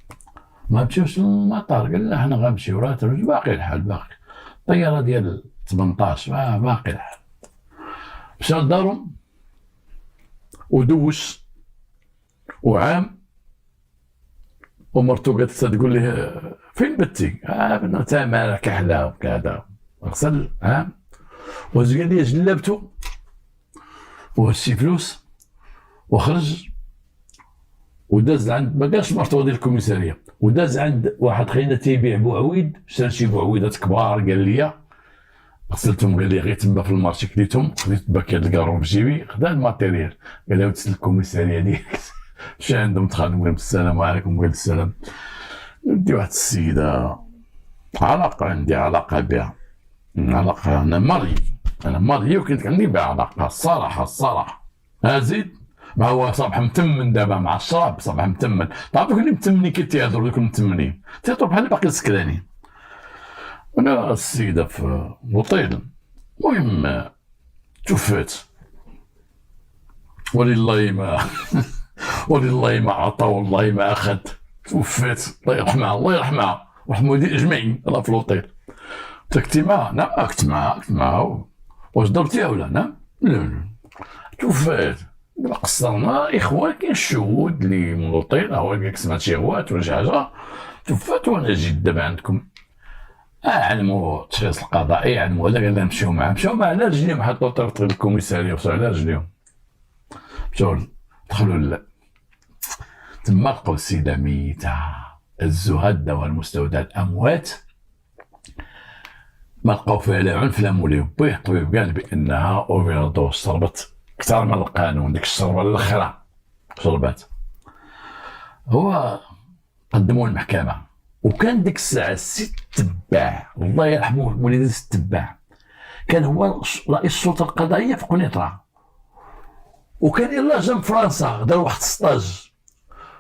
ما مشيوش للمطار؟ قال لا حنا غنمشيو راه ترجع باقي الحال، باقي الطياره ديال 18 باقي الحال. مشى لدارهم ودوش وعام، ومرتو قالت تقول ليه فين بنتي؟ بنو تمارا كحله وكذا، غسل عام واش قال لي جلبتو وهشي فلوس وخرج وداز عند، ما قالش مرتو ديال الكوميساريه، وداز عند واحد خينا تيبيع بوعويد، شرا شي بوعويدات كبار قال لي غسلتهم، قال لي غير تما في المارشي كليتهم، خديت باكيت الكارون في جيبي، خدا الماتيريال، قال لي تسل الكوميساريه ديالك. مشى عندهم دخل، قال السلام عليكم، قال السلام. عندي واحد السيده علاقه، عندي علاقه بها، علاقه انا مري وكنت عندي بها علاقه الصراحه زيد. ما هو صباح متمن دابا مع الشراب، صباح متمن، تعرف دوك اللي متمنين كي تيهضروا، دوك المتمنين تيهضروا بحال باقي سكرانين. انا السيده في لوطيل، المهم توفات، ولله ما عطى والله ما اخذ، توفات الله يرحمها الله يرحمها ويرحم والدين اجمعين. راه في لوطيل كنت معها، نعم كنت معها. واش درتيها ولا؟ نعم. لا توفات. قصرنا اخوان، كاين الشهود اللي من لوطيل، هو قال لك سمعت شي غوات ولا شي حاجه توفات، وانا جيت دابا عندكم. علموا التشخيص القضائي، علموا هذا، قال لهم مشيو معاه على رجليهم، حطوا طرف الكوميساريه وصلوا على رجليهم، مشاو دخلوا تما لقاو السيده ميته. هزوها داوها المستودع اموات، ما لقاو فيها لا عنف لا مولي بيه. الطبيب قال بانها اوفيردوز، شربت اكثر من القانون، ديك الشربه الاخرى شربات. هو قدموه للمحكمه، وكان ديك الساعه السي التباع الله يرحمه وليد التباع كان هو رئيس السلطه القضائيه في قنيطره، وكان يلاه جا من فرنسا، دار واحد ستاج،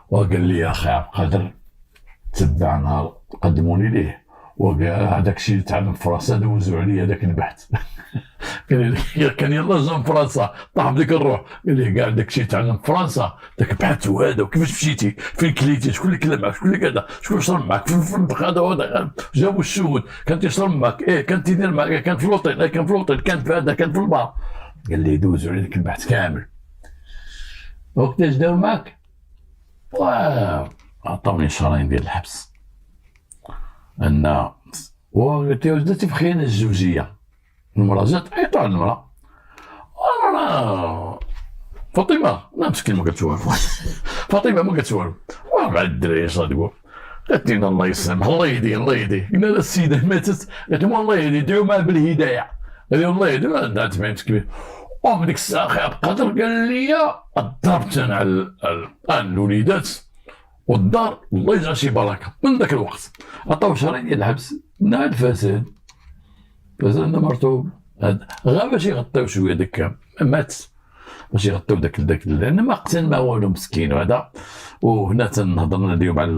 وقال لي يا اخي عبد القادر تبع نهار قدموني ليه، وقال هذاك الشيء اللي تعلم في فرنسا دوزوا عليه هذاك البحث. قال لي كان يلاه جا من فرنسا، طاح بديك الروح، قال لي كاع داك الشيء تعلم في فرنسا، داك البحث وهذا، وكيفاش مشيتي، فين كليتي، شكون اللي كلم معك، شكون اللي كذا، شكون شرب معك في الفندق هذا وهذا، جابوا الشهود، كان تيشرب معك، كان تيدير معك، كان في لوطيل، كان في لوطيل، كان في هذا، كان في البار. قال لي دوزوا عليه داك البحث كامل. وقتاش داو معك؟ عطاوني شهرين ديال الحبس. وقلت له واش درتي في خيانه الزوجيه؟ المراه جات عيطوا على المراه، انا فاطمه لا مسكين ما قالت والو. فاطمه ما قالت والو، بعد الدراري اش غتقول؟ قالت لنا الله يسلمها الله يهديه الله يهديه. قلنا لها السيده ماتت، قالت لهم الله يهديه دعوا معاه بالهدايه، قال لهم الله يهديه. عندها 80 كبير. ومن ديك الساعه اخي عبد القادر قال لي ضربت انا على الوليدات والدار، الله يجعل شي بركه. من ذاك الوقت عطاو شهرين ديال الحبس من هذا الفساد. فساد مرتو غير باش يغطيو شويه داك، مات باش يغطيو داك لان ما قتل ما والو مسكين وهذا. وهنا تنهضرنا اليوم على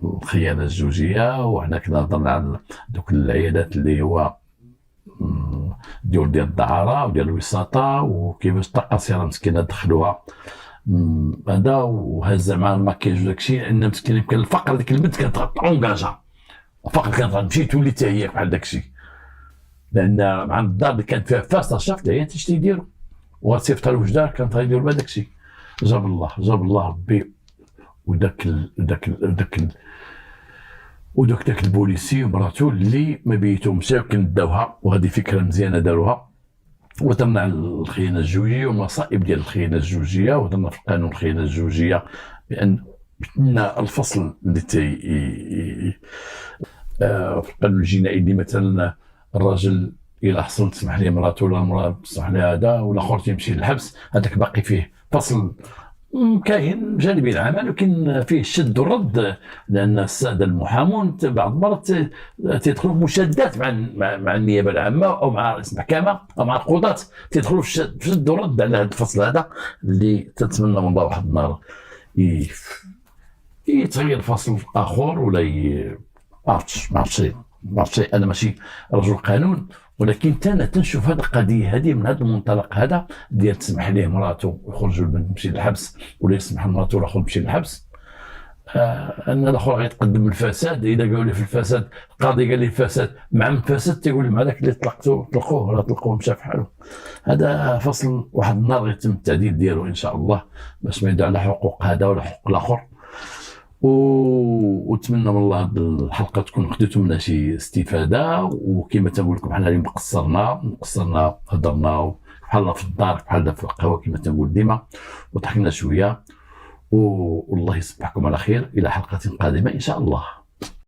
الخيانه الزوجيه، وحنا كنا هضرنا على دوك العيادات اللي هو ديال الدعاره وديال الوساطه، وكيفاش التقاصيره مسكينه دخلوها هذا، وهز مع الماكياج وداكشي، لان مسكين يمكن الفقر ديك البنت كانت اونكاجا، الفقر كانت غتمشي تولي حتى هي بحال داكشي، لان مع الدار اللي كانت فيها فاس شافت العيال اش تيديروا، وغتصيفط الوجدان كانت غيديروا بها داكشي. جاب الله ربي. وداك البوليسي ومراتو اللي ما بيتو مشاو كان داوها، وهذه فكره مزيانه داروها. وهضرنا على الخيانه الزوجيه والمصائب ديال الخيانه الزوجيه، وهضرنا في قانون الخيانه الزوجيه بان الفصل اللي في القانون الجنائي اللي مثلا الراجل الى حصل تسمح لي مراته ولا المراه تسمح لها هذا، ولا اخر تيمشي للحبس، هذاك باقي فيه فصل كاين جانبي العمل، ولكن فيه الشد والرد، لان الساده المحامون بعض المرات تيدخلوا في مشادات مع النيابه العامه او مع رئيس المحكمه او مع القضاة، تيدخلوا في الشد والرد على هذا الفصل هذا اللي تتمنى من الله واحد النهار يتغير فصل اخر، ولا ما عرفتش انا ماشي رجل قانون، ولكن انا تنشوف هذه القضيه هذه من هذا المنطلق هذا ديال تسمح ليه مراته يخرجوا البنت تمشي للحبس، ولا يسمح لمراته الاخر تمشي للحبس. ان الاخر غيتقدم الفساد، اذا قالوا لي في الفساد القاضي قال لي الفساد مع الفساد تيقول لي هذاك اللي طلقته طلقوه ولا طلقوه مشى في حاله. هذا فصل واحد النهار غيتم التعديل ديالو ان شاء الله، باش ما يدعو على حقوق هذا ولا حقوق الاخر. ونتمنى من الله هذه الحلقه تكون خديتوا منها شي استفاده، وكما تنقول لكم حنا اليوم قصرنا هضرنا بحال في الدار بحال في القهوه كما تنقول ديما، وضحكنا شويه، والله يصبحكم على خير الى حلقه قادمه ان شاء الله.